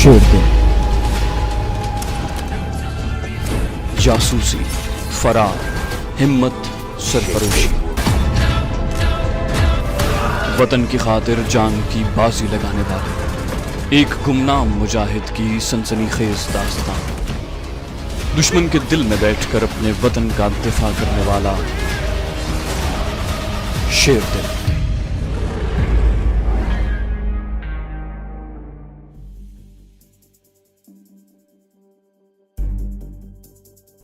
शेर दिल, जासूसी, फरार, हिम्मत, सरफरोशी, वतन की खातिर जान की बाजी लगाने वाले एक गुमनाम मुजाहिद की सनसनीखेज दास्तान, दुश्मन के दिल में बैठकर अपने वतन का दिफा करने वाला शेर दिल।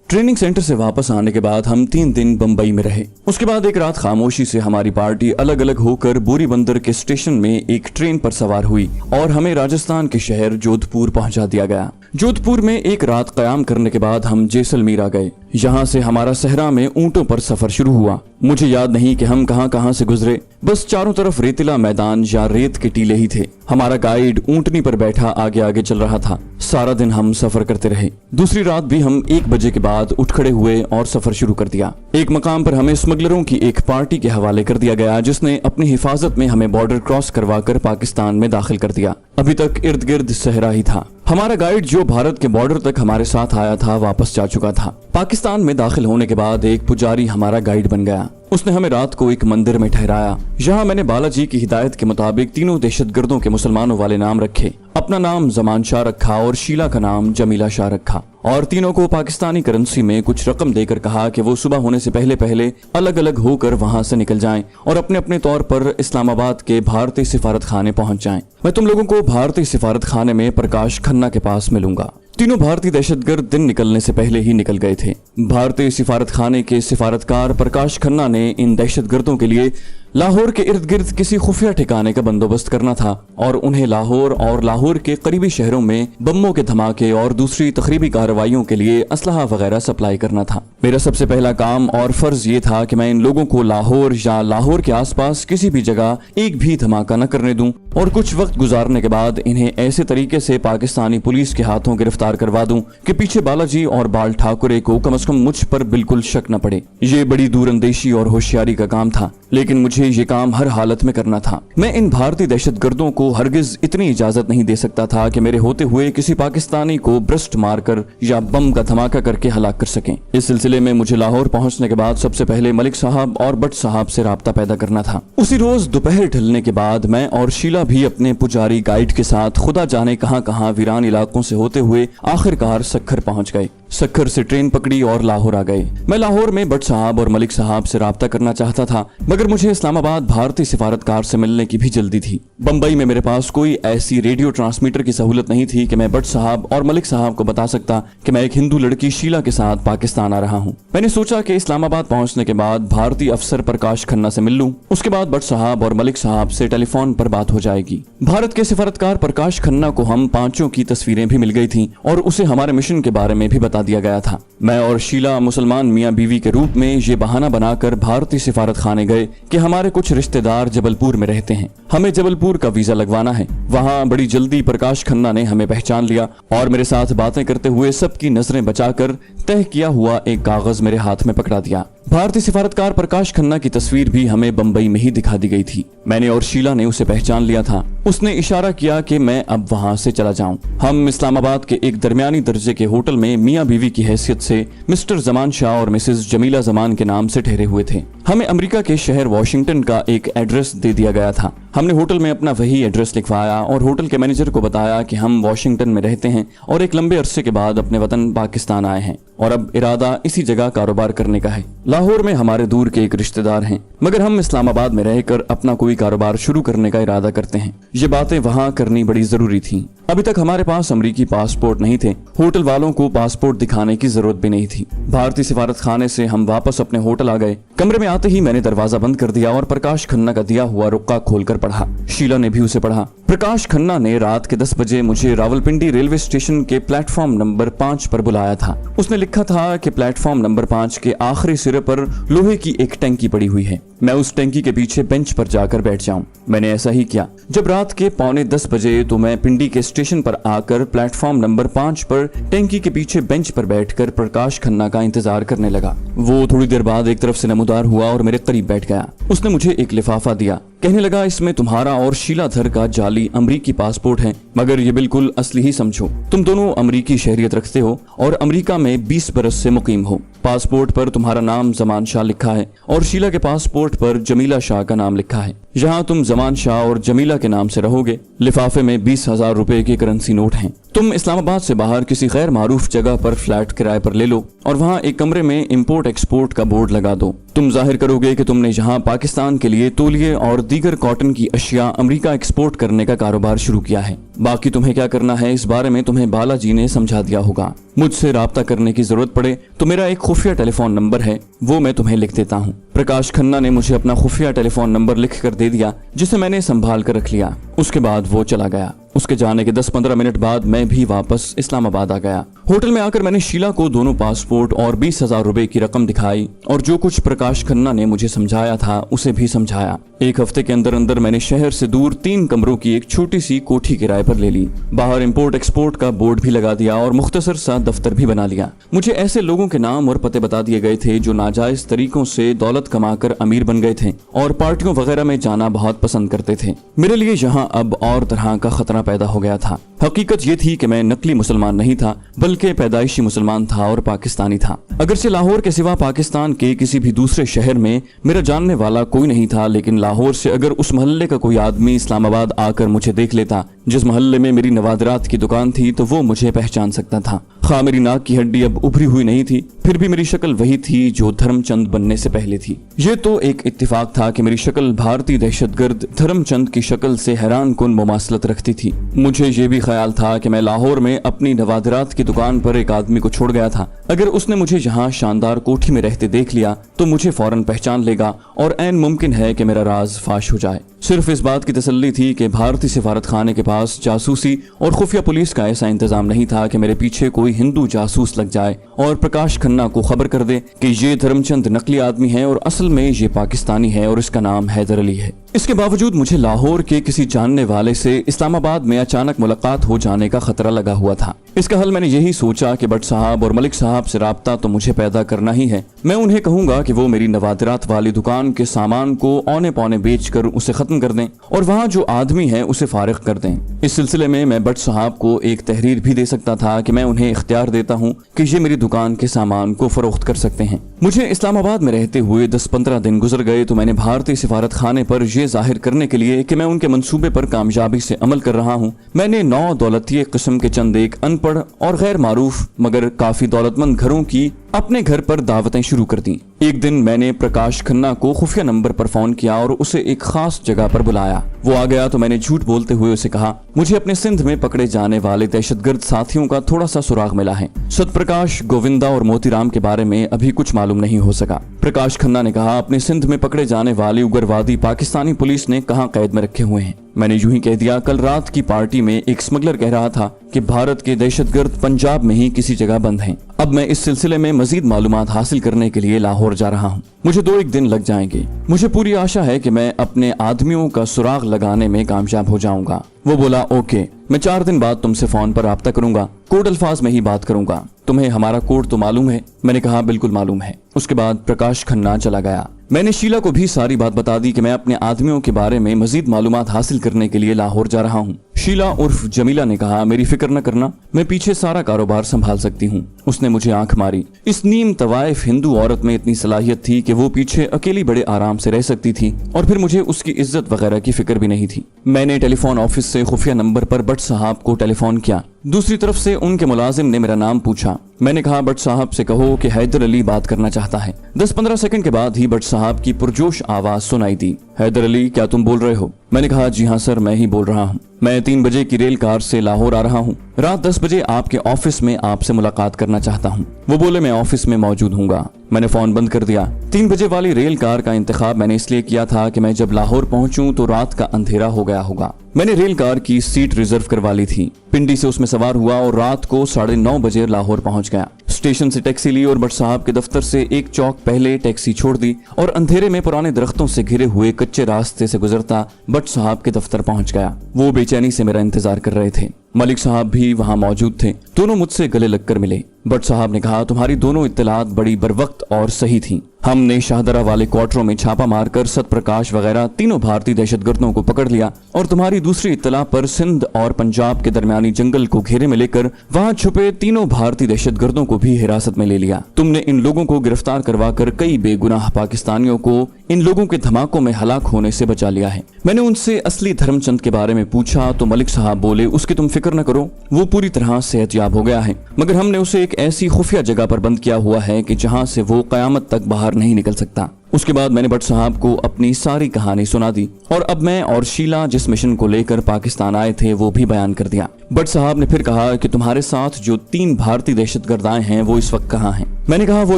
ट्रेनिंग सेंटर से वापस आने के बाद हम 3 दिन बंबई में रहे। उसके बाद एक रात खामोशी से हमारी पार्टी अलग अलग होकर बोरी बंदर के स्टेशन में एक ट्रेन पर सवार हुई और हमें राजस्थान के शहर जोधपुर पहुंचा दिया गया। जोधपुर में एक रात कयाम करने के बाद हम जैसलमेर आ गए। यहाँ से हमारा सहरा में ऊंटों पर सफर शुरू हुआ। मुझे याद नहीं कि हम कहां से गुजरे, बस चारों तरफ रेतीला मैदान या रेत के टीले ही थे। हमारा गाइड ऊंटनी पर बैठा आगे आगे चल रहा था। सारा दिन हम सफर करते रहे। दूसरी रात भी हम 1 बजे के बाद उठ खड़े हुए और सफर शुरू कर दिया। एक मकाम पर हमें स्मगलरों की एक पार्टी के हवाले कर दिया गया, जिसने अपनी हिफाजत में हमें बॉर्डर क्रॉस करवाकर पाकिस्तान में दाखिल कर दिया। अभी तक इर्द गिर्द सहरा ही था। हमारा गाइड जो भारत के बॉर्डर तक हमारे साथ आया था वापस जा चुका था। पाकिस्तान में दाखिल होने के बाद एक पुजारी हमारा गाइड बन गया। उसने हमें रात को एक मंदिर में ठहराया। यहाँ मैंने बालाजी की हिदायत के मुताबिक तीनों दहशतगर्दों के मुसलमानों वाले नाम रखे। अपना नाम जमान शाह रखा और शीला का नाम जमीला शाह रखा और तीनों को पाकिस्तानी करेंसी में कुछ रकम देकर कहा कि वो सुबह होने से पहले अलग अलग होकर वहाँ से निकल जाएं और अपने अपने तौर पर इस्लामाबाद के भारतीय सिफारत खाने पहुँच जाएं। मैं तुम लोगों को भारतीय सिफारत खाने में प्रकाश खन्ना के पास मिलूंगा। तीनों भारतीय दहशतगर्द दिन निकलने से पहले ही निकल गए थे। भारतीय सिफारत खाने के सिफारतकार प्रकाश खन्ना ने इन दहशतगर्दों के लिए लाहौर के इर्द गिर्द किसी खुफिया ठिकाने का बंदोबस्त करना था और उन्हें लाहौर और लाहौर के करीबी शहरों में बमों के धमाके और दूसरी तकरीबी कार्रवाइयों के लिए असलहा वगैरह सप्लाई करना था। मेरा सबसे पहला काम और फर्ज ये था कि मैं इन लोगों को लाहौर या लाहौर के आसपास किसी भी जगह एक भी धमाका न करने दूं और कुछ वक्त गुजारने के बाद इन्हें ऐसे तरीके से पाकिस्तानी पुलिस के हाथों गिरफ्तार करवा दूं कि पीछे बालाजी और बाल ठाकुरे को कम से कम मुझ पर बिल्कुल शक न पड़े। ये बड़ी दूरअंदेशी और होशियारी का काम था, लेकिन मुझे ये काम हर हालत में करना था। मैं इन भारतीय दहशतगर्दों को हरगिज इतनी इजाजत नहीं दे सकता था कि मेरे होते हुए किसी पाकिस्तानी को ब्रस्ट मारकर या बम का धमाका करके हलाक कर सकें। इस सिलसिले में मुझे लाहौर पहुंचने के बाद सबसे पहले मलिक साहब और भट्ट साहब से राब्ता पैदा करना था। उसी रोज दोपहर ढलने के बाद मैं और शीला भी अपने पुजारी गाइड के साथ खुदा जाने कहां वीरान इलाकों से होते हुए आखिरकार सक्खर पहुंच गए। सक्खर से ट्रेन पकड़ी और लाहौर आ गए। मैं लाहौर में भट्ट साहब और मलिक साहब से राब्ता करना चाहता था, मगर मुझे इस्लामाबाद भारतीय सिफारतकार से मिलने की भी जल्दी थी। बंबई में मेरे पास कोई ऐसी रेडियो ट्रांसमीटर की सहूलत नहीं थी कि मैं भट्ट साहब और मलिक साहब को बता सकता कि मैं एक हिंदू लड़की शीला के साथ पाकिस्तान आ रहा हूँ। मैंने सोचा कि इस्लामाबाद पहुंचने के बाद भारतीय अफसर प्रकाश खन्ना से मिल लूं। उसके बाद भट्ट साहब और मलिक साहब से टेलीफोन पर बात हो जाएगी। भारत के सिफारतकार प्रकाश खन्ना को हम 5 की तस्वीरें भी मिल गई थी और उसे हमारे मिशन के बारे में भी बता दिया गया था। मैं और शीला मुसलमान मियाँ बीवी के रूप में ये बहाना बनाकर भारतीय सिफारत खाने गए कि हमारे कुछ रिश्तेदार जबलपुर में रहते हैं, हमें जबलपुर का वीजा लगवाना है। वहाँ बड़ी जल्दी प्रकाश खन्ना ने हमें पहचान लिया और मेरे साथ बातें करते हुए सबकी नजरें बचाकर तय किया हुआ एक कागज मेरे हाथ में पकड़ा दिया। भारतीय सिफारतकार प्रकाश खन्ना की तस्वीर भी हमें बंबई में ही दिखा दी गई थी। मैंने और शीला ने उसे पहचान लिया था। उसने इशारा किया कि मैं अब वहाँ से चला जाऊं। हम इस्लामाबाद के एक दरमियानी दर्जे के होटल में मियाँ बीवी की हैसियत से मिस्टर जमान शाह और मिसेस जमीला जमान के नाम से ठहरे हुए थे। हमें अमेरिका के शहर वॉशिंगटन का एक एड्रेस दे दिया गया था। हमने होटल में अपना वही एड्रेस लिखवाया और होटल के मैनेजर को बताया कि हम वॉशिंगटन में रहते हैं और एक लंबे अरसे के बाद अपने वतन पाकिस्तान आए हैं और अब इरादा इसी जगह कारोबार करने का है। लाहौर में हमारे दूर के एक रिश्तेदार हैं, मगर हम इस्लामाबाद में रहकर अपना कोई कारोबार शुरू करने का इरादा करते हैं। ये बातें वहाँ करनी बड़ी जरूरी थी। अभी तक हमारे पास अमेरिकी पासपोर्ट नहीं थे। होटल वालों को पासपोर्ट दिखाने की जरूरत भी नहीं थी। भारतीय सिफारत खाने से हम वापस अपने होटल आ गए। कमरे में आते ही मैंने दरवाजा बंद कर दिया और प्रकाश खन्ना का दिया हुआ रुक्का खोलकर पढ़ा। शीला ने भी उसे पढ़ा। प्रकाश खन्ना ने रात के 10 बजे मुझे रावलपिंडी रेलवे स्टेशन के प्लेटफॉर्म नंबर 5 पर बुलाया था। उसने लिखा था कि प्लेटफॉर्म नंबर 5 के आखिरी सिरे पर लोहे की एक टंकी पड़ी हुई है। मैं उस टंकी के पीछे बेंच पर जाकर बैठ जाऊं। मैंने ऐसा ही किया। जब रात के 9:45 बजे तो मैं पिंडी के स्टेशन पर आकर प्लेटफॉर्म नंबर 5 पर टंकी के पीछे बेंच पर बैठकर प्रकाश खन्ना का इंतजार करने लगा। वो थोड़ी देर बाद एक तरफ से नमूदार हुआ और मेरे करीब बैठ गया। उसने मुझे एक लिफाफा दिया। कहने लगा इसमें तुम्हारा और शीला धर का जाली अमरीकी पासपोर्ट है, मगर ये बिल्कुल असली ही समझो। तुम दोनों अमरीकी शहरियत रखते हो और अमरीका में 20 बरस से मुकीम हो। पासपोर्ट पर तुम्हारा नाम जमान शाह लिखा है और शीला के पासपोर्ट पर जमीला शाह का नाम लिखा है। यहाँ तुम जमान शाह और जमीला के नाम से रहोगे। लिफाफे में 20,000 रुपए के करेंसी नोट हैं। तुम इस्लामाबाद से बाहर किसी गैर मारूफ जगह पर फ्लैट किराए पर ले लो और वहाँ एक कमरे में इंपोर्ट एक्सपोर्ट का बोर्ड लगा दो। तुम जाहिर करोगे कि तुमने यहाँ पाकिस्तान के लिए तौलिए और दीगर कॉटन की अशिया अमेरिका एक्सपोर्ट करने का कारोबार शुरू किया है। बाकी तुम्हें क्या करना है इस बारे में तुम्हें बालाजी ने समझा दिया होगा। मुझसे राब्ता करने की जरूरत पड़े तो मेरा एक खुफिया टेलीफोन नंबर है, वो मैं तुम्हें लिख देता हूँ। प्रकाश खन्ना ने मुझे अपना खुफिया टेलीफोन नंबर लिख कर दे दिया, जिसे मैंने संभाल कर रख लिया। उसके बाद वो चला गया। उसके जाने के 10-15 मिनट बाद मैं भी वापस इस्लामाबाद आ गया। होटल में आकर मैंने शीला को दोनों पासपोर्ट और 20,000 रुपए की रकम दिखाई और जो कुछ प्रकाश खन्ना ने मुझे समझाया था उसे भी समझाया। एक हफ्ते के अंदर अंदर मैंने शहर से दूर 3 कमरों की एक छोटी सी कोठी किराए पर ले ली। बाहर इंपोर्ट एक्सपोर्ट का बोर्ड भी लगा दिया और मुख्तसर सा दफ्तर भी बना लिया। मुझे ऐसे लोगों के नाम और पते बता दिए गए थे जो नाजायज तरीकों से दौलत कमाकर अमीर बन गए थे और पार्टियों वगैरह में जाना बहुत पसंद करते थे। मेरे लिए यहाँ अब और तरह का खतरा पैदा हो गया था। हकीकत ये थी कि मैं नकली मुसलमान नहीं था बल्कि पैदाइशी मुसलमान था और पाकिस्तानी था। अगरचे लाहौर के सिवा पाकिस्तान के किसी भी दूसरे शहर में मेरा जानने वाला कोई नहीं था, लेकिन लाहौर से अगर उस मोहल्ले का कोई आदमी इस्लामाबाद आकर मुझे देख लेता, जिस मोहल्ले में मेरी नवादरात की दुकान थी, तो वो मुझे पहचान सकता था। खा मेरी नाक की हड्डी अब उभरी हुई नहीं थी, फिर भी मेरी शक्ल वही थी जो धर्मचंद बनने से पहले थी। ये तो एक इत्तेफाक था कि मेरी शक्ल भारतीय दहशतगर्द धर्मचंद की शक्ल से हैरान कुन मुमासलत रखती थी। मुझे ये भी ख्याल था कि मैं लाहौर में अपनी नवादरात की दुकान पर एक आदमी को छोड़ गया था। अगर उसने मुझे यहाँ शानदार कोठी में रहते देख लिया तो मुझे फौरन पहचान लेगा और ऐन मुमकिन है कि मेरा राज फाश हो जाए। सिर्फ इस बात की तसल्ली थी कि भारतीय सिफारत खाने के पास जासूसी और खुफिया पुलिस का ऐसा इंतजाम नहीं था कि मेरे पीछे कोई हिंदू जासूस लग जाए और प्रकाश खन्ना को खबर कर दे कि ये धर्मचंद नकली आदमी है और असल में ये पाकिस्तानी है और इसका नाम हैदर अली है। इसके बावजूद मुझे लाहौर के किसी जानने वाले से इस्लामाबाद में अचानक मुलाकात हो जाने का खतरा लगा हुआ था। इसका हल मैंने यही सोचा कि भट्ट साहब और मलिक साहब से राब्ता तो मुझे पैदा करना ही है। मैं उन्हें कहूंगा कि वो मेरी नवादरात वाली दुकान के सामान को औने पौने बेच कर उसे खत्म कर दें और वहाँ जो आदमी है उसे फारिग कर दें। इस सिलसिले में मैं भट्ट साहब को एक तहरीर भी दे सकता था कि मैं उन्हें इख्तियार देता हूँ कि ये मेरी दुकान के सामान को फरोख्त कर सकते हैं। मुझे इस्लामाबाद में रहते हुए 10-15 दिन गुजर गए तो मैंने भारतीय सिफारत खाने पर यह जाहिर करने के लिए कि मैं उनके मंसूबे पर कामयाबी से अमल कर रहा हूँ, मैंने 9 दौलतीय किस्म के चंद एक अनपढ़ और गैर मारूफ मगर काफी दौलतमंद घरों की अपने घर पर दावतें शुरू कर दी। एक दिन मैंने प्रकाश खन्ना को खुफिया नंबर पर फोन किया और उसे एक खास जगह पर बुलाया। वो आ गया तो मैंने झूठ बोलते हुए उसे कहा, मुझे अपने सिंध में पकड़े जाने वाले दहशतगर्द साथियों का थोड़ा सा सुराग मिला है। सतप्रकाश, गोविंदा और मोतीराम के बारे में अभी कुछ मालूम नहीं हो सका। प्रकाश खन्ना ने कहा, अपने सिंध में पकड़े जाने वाले उग्रवादी पाकिस्तानी पुलिस ने कहाँ कैद में रखे हुए हैं। मैंने यूं ही कह दिया, कल रात की पार्टी में एक स्मगलर कह रहा था कि भारत के दहशतगर्द पंजाब में ही किसी जगह बंद हैं। अब मैं इस सिलसिले में मजीद मालूमात हासिल करने के लिए लाहौर जा रहा हूँ। मुझे 2-1 दिन लग जाएंगे। मुझे पूरी आशा है कि मैं अपने आदमियों का सुराग लगाने में कामयाब हो जाऊंगा। वो बोला, ओके, मैं 4 दिन बाद तुमसे फोन पर राब्ता करूंगा, कोड अल्फाज में ही बात करूंगा। तुम्हें हमारा कोड तो मालूम है? मैंने कहा, बिल्कुल मालूम है। उसके बाद प्रकाश खन्ना चला गया। मैंने शीला को भी सारी बात बता दी कि मैं अपने आदमियों के बारे में मजीद मालूमात हासिल करने के लिए लाहौर जा रहा हूँ। शीला उर्फ जमीला ने कहा, मेरी फिक्र न करना, मैं पीछे सारा कारोबार संभाल सकती हूँ। उसने मुझे आंख मारी। इस नीम तवाइफ हिंदू औरत में इतनी सलाहियत थी कि वो पीछे अकेली बड़े आराम से रह सकती थी और फिर मुझे उसकी इज्जत वगैरह की फिक्र भी नहीं थी। मैंने टेलीफोन ऑफिस से खुफिया नंबर पर भट्ट साहब को टेलीफोन किया। दूसरी तरफ से उनके मुलाजिम ने मेरा नाम पूछा। मैंने कहा, भट्ट साहब से कहो कि हैदर अली बात करना चाहता है। 10-15 सेकंड के बाद ही भट्ट साहब की पुरजोश आवाज सुनाई दी, हैदर अली, क्या तुम बोल रहे हो? मैंने कहा, जी हाँ सर, मैं ही बोल रहा हूँ। मैं 3 बजे की रेल कार से लाहौर आ रहा हूँ। रात 10 बजे आपके ऑफिस में आपसे मुलाकात करना चाहता हूँ। वो बोले, मैं ऑफिस में मौजूद हूँगा। मैंने फोन बंद कर दिया। 3 बजे वाली रेल कार का इंतखाब मैंने इसलिए किया था कि मैं जब लाहौर पहुंचूं तो रात का अंधेरा हो गया होगा। मैंने रेल कार की सीट रिजर्व करवा ली थी। पिंडी से उसमें सवार हुआ और रात को 9:30 बजे लाहौर पहुंच गया। स्टेशन से टैक्सी ली और भट्ट साहब के दफ्तर से एक चौक पहले टैक्सी छोड़ दी और अंधेरे में पुराने दरख्तों से घिरे हुए कच्चे रास्ते से गुजरता भट्ट साहब के दफ्तर पहुंच गया। वो बेचैनी से मेरा इंतजार कर रहे थे। मलिक साहब भी वहां मौजूद थे। दोनों मुझसे गले लगकर मिले। बट साहब ने कहा, तुम्हारी दोनों इत्तलात बड़ी बरवक्त और सही थीं। हमने शाहदरा वाले क्वार्टरों में छापा मारकर सतप्रकाश वगैरह तीनों भारतीय दहशतगर्दों को पकड़ लिया और तुम्हारी दूसरी इत्तला पर सिंध और पंजाब के दरमियानी जंगल को घेरे में लेकर वहां छुपे तीनों भारतीय दहशतगर्दों को भी हिरासत में ले लिया। तुमने इन लोगों को गिरफ्तार करवाकर कई बेगुनाह पाकिस्तानियों को इन लोगों के धमाकों में हलाक होने से बचा लिया है। मैंने उनसे असली धर्मचंद के बारे में पूछा तो मलिक साहब बोले, उसकी तुम फिक्र न करो, वो पूरी तरह सेहतयाब हो गया है, मगर हमने उसे एक ऐसी खुफिया जगह पर बंद किया हुआ है कि जहां से वो कयामत तक बाहर नहीं निकल सकता। उसके बाद मैंने भट्ट साहब को अपनी सारी कहानी सुना दी और अब मैं और शीला जिस मिशन को लेकर पाकिस्तान आए थे वो भी बयान कर दिया। भट्ट साहब ने फिर कहा कि तुम्हारे साथ जो 3 भारतीय दहशतगर्द आए हैं वो इस वक्त कहाँ हैं? मैंने कहा, वो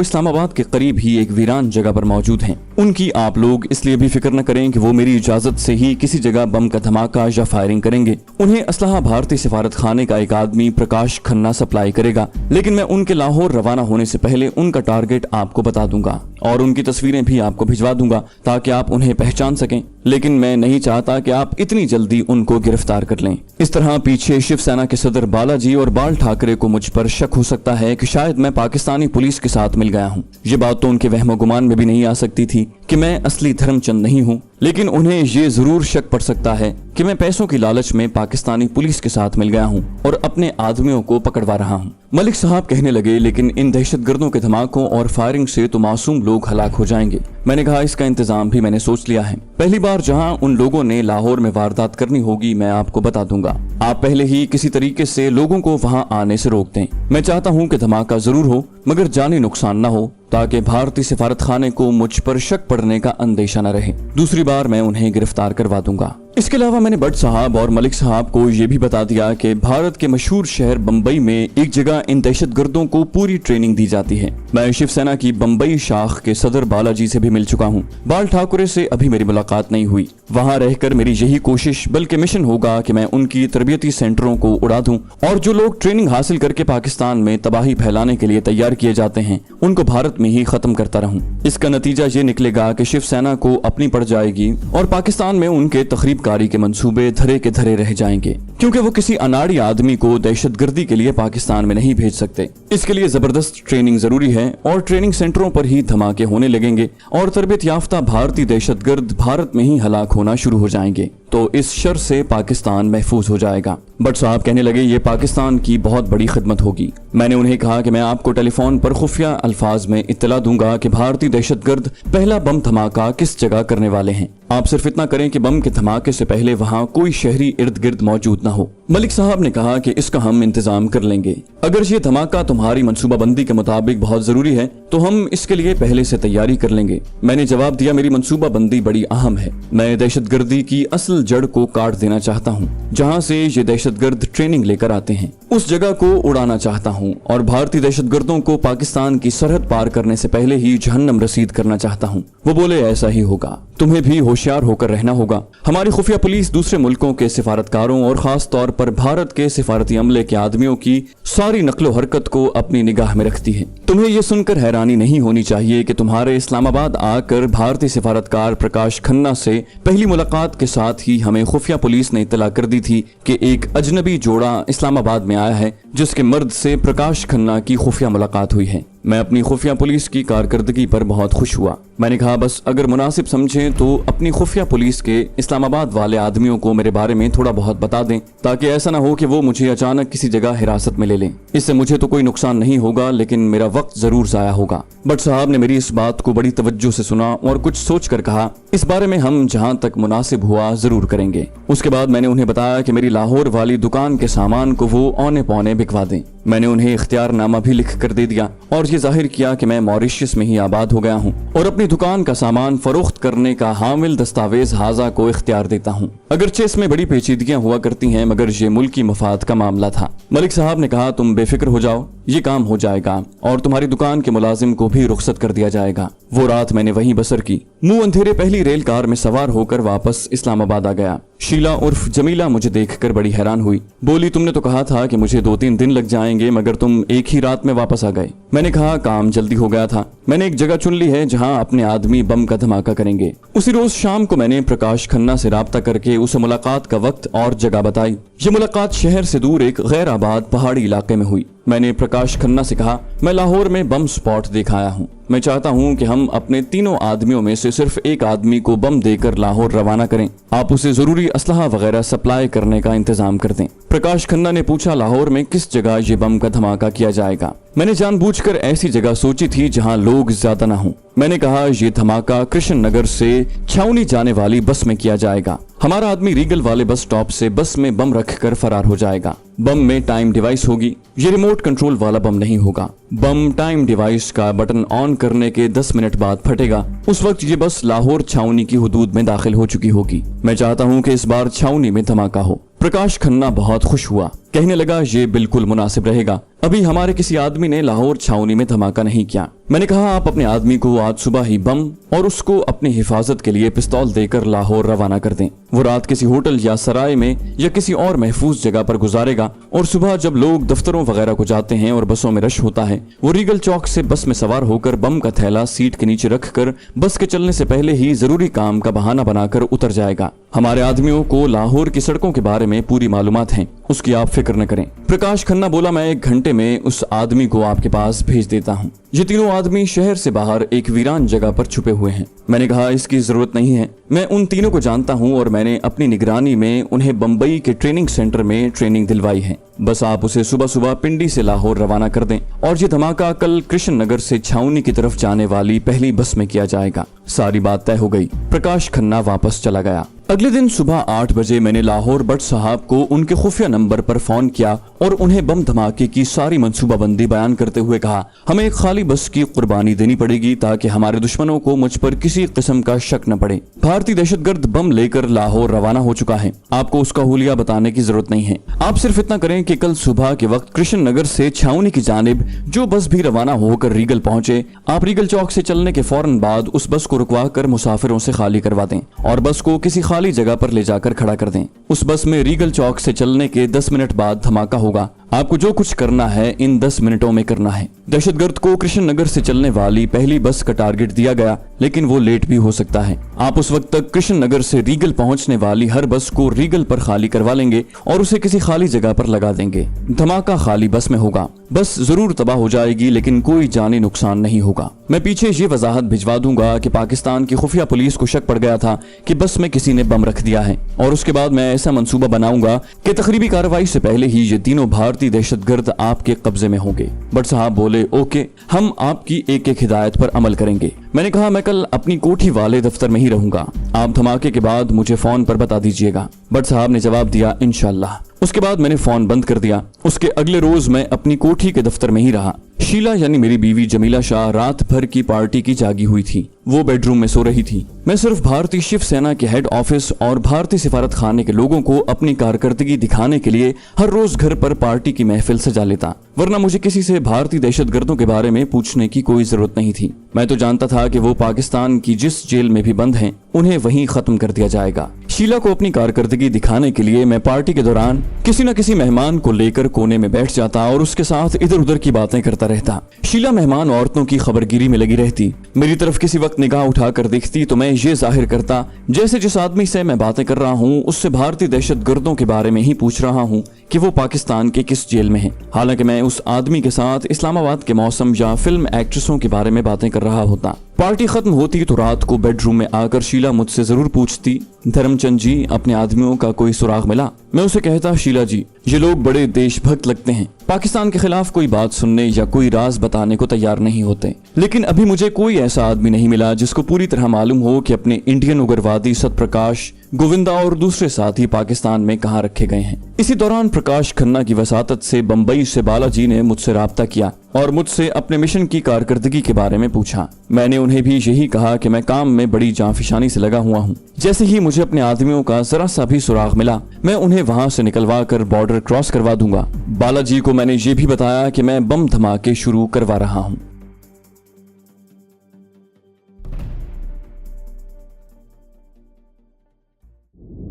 इस्लामाबाद के करीब ही एक वीरान जगह पर मौजूद हैं। उनकी आप लोग इसलिए भी फिक्र न करें कि वो मेरी इजाजत से ही किसी जगह बम का धमाका या फायरिंग करेंगे। उन्हें असलहा भारतीय सिफारत खाने का एक आदमी प्रकाश खन्ना सप्लाई करेगा, लेकिन मैं उनके लाहौर रवाना होने से पहले उनका टारगेट आपको बता दूंगा और उनकी तस्वीरें भी आपको भिजवा दूंगा ताकि आप उन्हें पहचान सकें, लेकिन मैं नहीं चाहता कि आप इतनी जल्दी उनको गिरफ्तार कर लें। इस तरह पीछे शिवसेना के सदर बालाजी और बाल ठाकरे को मुझ पर शक हो सकता है कि शायद मैं पाकिस्तानी पुलिस के साथ मिल गया हूँ। ये बात तो उनके वहमो गुमान में भी नहीं आ सकती थी कि मैं असली धर्मचंद नहीं हूँ, लेकिन उन्हें ये जरूर शक पड़ सकता है कि मैं पैसों की लालच में पाकिस्तानी पुलिस के साथ मिल गया हूँ और अपने आदमियों को पकड़वा रहा हूँ। मलिक साहब कहने लगे, लेकिन इन दहशतगर्दों के धमाकों और फायरिंग से तो मासूम लोग हलाक हो जाएंगे। मैंने कहा, इसका इंतजाम भी मैंने सोच लिया है। पहली बार जहां उन लोगों ने लाहौर में वारदात करनी होगी मैं आपको बता दूंगा। आप पहले ही किसी तरीके से लोगों को वहां आने से रोक दें। मैं चाहता हूं कि धमाका जरूर हो मगर जानी नुकसान न हो, ताकि भारतीय सिफारत खाने को मुझ पर शक पड़ने का अंदेशा न रहे। दूसरी बार मैं उन्हें गिरफ्तार करवा दूंगा। इसके अलावा मैंने भट्ट साहब और मलिक साहब को ये भी बता दिया कि भारत के मशहूर शहर बम्बई में एक जगह इन दहशतगर्दों को पूरी ट्रेनिंग दी जाती है। मैं शिवसेना की बम्बई शाख के सदर बालाजी से भी मिल चुका हूँ। बाल ठाकरे से अभी मेरी मुलाकात नहीं हुई। वहाँ रहकर मेरी यही कोशिश बल्कि मिशन होगा कि मैं उनकी तरबियती सेंटरों को उड़ा दूं और जो लोग ट्रेनिंग हासिल करके पाकिस्तान में तबाही फैलाने के लिए तैयार किए जाते हैं उनको भारत में ही खत्म करता रहूं। इसका नतीजा ये निकलेगा कि शिवसेना को अपनी पड़ जाएगी और पाकिस्तान में उनके तखरीबकारी के मंसूबे धरे के धरे रह जाएंगे, क्योंकि वो किसी अनाड़ी आदमी को दहशतगर्दी के लिए पाकिस्तान में नहीं भेज सकते। इसके लिए जबरदस्त ट्रेनिंग जरूरी है और ट्रेनिंग सेंटरों पर ही धमाके होने लगेंगे और तरबियत याफ्ता भारतीय दहशतगर्द भारत में ही हलाक होना शुरू हो जाएंगे, तो इस शर से पाकिस्तान महफूज हो जाएगा। भट्ट साहब कहने लगे, ये पाकिस्तान की बहुत बड़ी खिदमत होगी। मैंने उन्हें कहा कि मैं आपको टेलीफोन पर खुफिया अल्फाज में इत्तला दूंगा कि भारतीय दहशतगर्द पहला बम धमाका किस जगह करने वाले हैं। आप सिर्फ इतना करें कि बम के धमाके से पहले वहाँ कोई शहरी इर्द गिर्द मौजूद न हो। मलिक साहब ने कहा कि इसका हम इंतजाम कर लेंगे। अगर ये धमाका तुम्हारी मनसूबाबंदी के मुताबिक बहुत जरूरी है तो हम इसके लिए पहले से तैयारी कर लेंगे। मैंने जवाब दिया, मेरी मनसूबाबंदी बड़ी अहम है। मैं दहशतगर्दी की असल जड़ को काट देना चाहता हूँ। जहाँ से ये दहशतगर्द ट्रेनिंग लेकर आते हैं उस जगह को उड़ाना चाहता हूँ और भारतीय दहशतगर्दों को पाकिस्तान की सरहद पार करने से पहले ही जहन्नम रसीद करना चाहता हूँ। वो बोले, ऐसा ही होगा, तुम्हें भी होशियार होकर रहना होगा। हमारी खुफिया पुलिस दूसरे मुल्कों के सिफारतकारों और खास तौर पर भारत के सिफारती अमले के आदमियों की सारी नकलो हरकत को अपनी निगाह में रखती है। तुम्हें ये सुनकर हैरानी नहीं होनी चाहिए कि तुम्हारे इस्लामाबाद आकर भारतीय सिफारतकार प्रकाश खन्ना से पहली मुलाकात के साथ ही हमें खुफिया पुलिस ने इत्तला कर दी थी कि एक अजनबी जोड़ा इस्लामाबाद में आया है जिसके मर्द से प्रकाश खन्ना की खुफिया मुलाकात हुई है। मैं अपनी खुफिया पुलिस की कारकर्दगी पर बहुत खुश हुआ। मैंने कहा, बस अगर मुनासिब समझें तो अपनी खुफिया पुलिस के इस्लामाबाद वाले आदमियों को मेरे बारे में थोड़ा बहुत बता दें, ताकि ऐसा ना हो कि वो मुझे अचानक किसी जगह हिरासत में ले लें। इससे मुझे तो कोई नुकसान नहीं होगा, लेकिन मेरा वक्त जरूर जाया होगा। भट्ट साहब ने मेरी इस बात को बड़ी तवज्जो से सुना और कुछ सोच कर कहा, इस बारे में हम जहाँ तक मुनासिब हुआ जरूर करेंगे। उसके बाद मैंने उन्हें बताया कि मेरी लाहौर वाली दुकान के सामान को वो औने पौने बिकवा दें। मैंने उन्हें इख्तियारनामा भी लिख कर दे दिया और ये जाहिर किया कि मैं मॉरिशस में ही आबाद हो गया हूँ और अपनी दुकान का सामान फरोख्त करने का हामिल दस्तावेज हाजा को इख्तियार देता हूँ। अगरचे इसमें बड़ी पेचीदगियां हुआ करती हैं, मगर ये मुल्की मफाद का मामला था। मलिक साहब ने कहा, तुम बेफिक्र हो जाओ, ये काम हो जाएगा और तुम्हारी दुकान के मुलाजिम को भी रुखसत कर दिया जाएगा। वो रात मैंने वहीं बसर की। मुंह अंधेरे पहली रेल कार में सवार होकर वापस इस्लामाबाद आ गया। शीला उर्फ जमीला मुझे देखकर बड़ी हैरान हुई। बोली, तुमने तो कहा था कि मुझे 2-3 दिन लग जाएंगे, मगर तुम एक ही रात में वापस आ गए। मैंने कहा, काम जल्दी हो गया था। मैंने एक जगह चुन ली है जहां अपने आदमी बम का धमाका करेंगे। उसी रोज शाम को मैंने प्रकाश खन्ना से राब्ता करके उसे मुलाकात का वक्त और जगह बताई। ये मुलाकात शहर से दूर एक गैर आबाद पहाड़ी इलाके में हुई। मैंने प्रकाश खन्ना से कहा, मैं लाहौर में बम स्पॉट देख आया हूँ। मैं चाहता हूँ कि हम अपने तीनों आदमियों में से सिर्फ एक आदमी को बम देकर लाहौर रवाना करें। आप उसे जरूरी असलहा वगैरह सप्लाई करने का इंतजाम कर दें। प्रकाश खन्ना ने पूछा, लाहौर में किस जगह ये बम का धमाका किया जाएगा? मैंने जानबूझकर ऐसी जगह सोची थी जहाँ लोग ज्यादा न हों। मैंने कहा, ये धमाका कृष्ण नगर से छावनी जाने वाली बस में किया जाएगा। हमारा आदमी रीगल वाले बस स्टॉप से बस में बम रखकर फरार हो जाएगा। बम में टाइम डिवाइस होगी, ये रिमोट कंट्रोल वाला बम नहीं होगा। बम टाइम डिवाइस का बटन ऑन करने के 10 मिनट बाद फटेगा। उस वक्त ये बस लाहौर छावनी की हुदूद में दाखिल हो चुकी होगी। मैं चाहता हूँ कि इस बार छावनी में धमाका हो। प्रकाश खन्ना बहुत खुश हुआ, कहने लगा, ये बिल्कुल मुनासिब रहेगा। अभी हमारे किसी आदमी ने लाहौर छावनी में धमाका नहीं किया। मैंने कहा, आप अपने आदमी को आज सुबह ही बम और उसको अपनी हिफाजत के लिए पिस्तौल देकर लाहौर रवाना कर दें। वो रात किसी होटल या सराय में या किसी और महफूज जगह पर गुजारेगा और सुबह जब लोग दफ्तरों वगैरह को जाते हैं और बसों में रश होता है, वो रीगल चौक से बस में सवार होकर बम का थैला सीट के नीचे रखकर बस के चलने से पहले ही जरूरी काम का बहाना बनाकर उतर जाएगा। हमारे आदमियों को लाहौर की सड़कों के बारे में पूरी मालूमात है, उसकी आप फिक्र न करें। प्रकाश खन्ना बोला, मैं 1 घंटे में उस आदमी को आपके पास भेज देता हूँ। ये तीनों आदमी शहर से बाहर एक वीरान जगह पर छुपे हुए हैं। मैंने कहा, इसकी जरूरत नहीं है, मैं उन तीनों को जानता हूँ और मैंने अपनी निगरानी में उन्हें बम्बई के ट्रेनिंग सेंटर में ट्रेनिंग दिलवाई है। बस आप उसे सुबह सुबह पिंडी से लाहौर रवाना कर दें और ये धमाका कल कृष्ण नगर से छावनी की तरफ जाने वाली पहली बस में किया जाएगा। सारी बात तय हो गई। प्रकाश खन्ना वापस चला गया। अगले दिन सुबह 8 बजे मैंने लाहौर भट्ट साहब को उनके खुफिया नंबर पर फोन किया और उन्हें बम धमाके की सारी मंसूबाबंदी बयान करते हुए कहा, हमें एक खाली बस की कुर्बानी देनी पड़ेगी ताकि हमारे दुश्मनों को मुझ पर किसी किस्म का शक न पड़े। भारतीय दहशतगर्द बम लेकर लाहौर रवाना हो चुका है। आपको उसका हुलिया बताने की जरूरत नहीं है। आप सिर्फ इतना करें कि कल सुबह के वक्त कृष्ण नगर से छावनी की जानिब जो बस भी रवाना होकर रीगल पहुंचे, आप रीगल चौक से चलने के फौरन बाद उस बस को रुकवा कर मुसाफिरों से खाली करवा दें और बस को किसी खाली जगह पर ले जाकर खड़ा कर दें। उस बस में रीगल चौक से चलने के 10 मिनट बाद धमाका होगा। आपको जो कुछ करना है इन 10 मिनटों में करना है। दहशतगर्द को कृष्ण नगर से चलने वाली पहली बस का टारगेट दिया गया, लेकिन वो लेट भी हो सकता है। आप उस वक्त तक कृष्ण नगर से रीगल पहुंचने वाली हर बस को रीगल पर खाली करवा लेंगे और उसे किसी खाली जगह पर लगा देंगे। धमाका खाली बस में होगा। बस जरूर तबाह हो जाएगी लेकिन कोई जानी नुकसान नहीं होगा। मैं पीछे ये वजाहत भिजवा दूंगा कि पाकिस्तान की खुफिया पुलिस को शक पड़ गया था कि बस में किसी ने बम रख दिया है और उसके बाद मैं ऐसा मंसूबा बनाऊंगा कि तकरीबी कार्रवाई से पहले ही ये तीनों भारतीय दहशतगर्द आपके कब्जे में होंगे। भट्ट साहब बोले, ओके, हम आपकी एक एक हिदायत पर अमल करेंगे। मैंने कहा, मैं कल अपनी कोठी वाले दफ्तर में ही रहूंगा। आप धमाके के बाद मुझे फोन पर बता दीजिएगा। भट्ट साहब ने जवाब दिया, इंशाल्लाह। उसके बाद मैंने फोन बंद कर दिया। उसके अगले रोज मैं अपनी कोठी के दफ्तर में ही रहा। शीला यानी मेरी बीवी जमीला शाह रात भर की पार्टी की जागी हुई थी। वो बेडरूम में सो रही थी। मैं सिर्फ भारतीय शिव सेना के हेड ऑफिस और भारतीय सिफारत खाने के लोगों को अपनी कारकर्दगी दिखाने के लिए हर रोज घर पर पार्टी की महफिल सजा लेता, वरना मुझे किसी से भारतीय दहशतगर्दों के बारे में पूछने की कोई जरूरत नहीं थी। मैं तो जानता था कि वो पाकिस्तान की जिस जेल में भी बंद हैं, उन्हें वहीं खत्म कर दिया जाएगा। शीला को अपनी कारकर्दगी दिखाने के लिए मैं पार्टी के दौरान किसी न किसी मेहमान को लेकर कोने में बैठ जाता और उसके साथ इधर उधर की बातें करता रहता। शीला मेहमान औरतों की खबरगिरी में लगी रहती। मेरी तरफ किसी वक्त निगाह उठाकर देखती तो मैं ये जाहिर करता जैसे जिस आदमी से मैं बातें कर रहा हूँ उससे भारतीय दहशतगर्दों के बारे में ही पूछ रहा हूँ कि वो पाकिस्तान के किस जेल में है। हालांकि मैं उस आदमी के साथ इस्लामाबाद के मौसम या फिल्म एक्ट्रेसों के बारे में बातें कर रहा होता। पार्टी खत्म होती तो रात को बेडरूम में आकर शीला मुझसे जरूर पूछती, धर्मचंद जी, अपने आदमियों का कोई सुराग मिला? मैं उसे कहता, शीला जी, ये लोग बड़े देशभक्त लगते हैं, पाकिस्तान के खिलाफ कोई बात सुनने या कोई राज बताने को तैयार नहीं होते, लेकिन अभी मुझे कोई ऐसा आदमी नहीं मिला जिसको पूरी तरह मालूम हो कि अपने इंडियन उग्रवादी सतप्रकाश, गोविंदा और दूसरे साथी पाकिस्तान में कहाँ रखे गए हैं। इसी दौरान प्रकाश खन्ना की वसातत से बम्बई से बालाजी ने मुझसे राब्ता किया और मुझसे अपने मिशन की कारकर्दगी के बारे में पूछा। मैंने उन्हें भी यही कहा कि मैं काम में बड़ी जांफिशानी से लगा हुआ हूँ। जैसे ही मुझे अपने आदमियों का जरा सा भी सुराग मिला, मैं उन्हें वहाँ से निकलवा कर बॉर्डर क्रॉस करवा दूंगा। बालाजी को मैंने ये भी बताया कि मैं बम धमाके शुरू करवा रहा हूँ।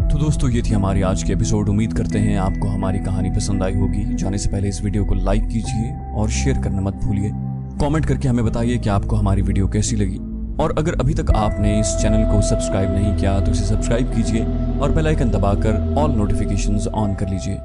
तो दोस्तों, ये थी हमारी आज की एपिसोड। उम्मीद करते हैं आपको हमारी कहानी पसंद आई होगी। जाने से पहले इस वीडियो को लाइक कीजिए और शेयर करना मत भूलिए। कमेंट करके हमें बताइए कि आपको हमारी वीडियो कैसी लगी, और अगर अभी तक आपने इस चैनल को सब्सक्राइब नहीं किया तो इसे सब्सक्राइब कीजिए और बेल आइकन दबाकर ऑल नोटिफिकेशंस ऑन कर लीजिए।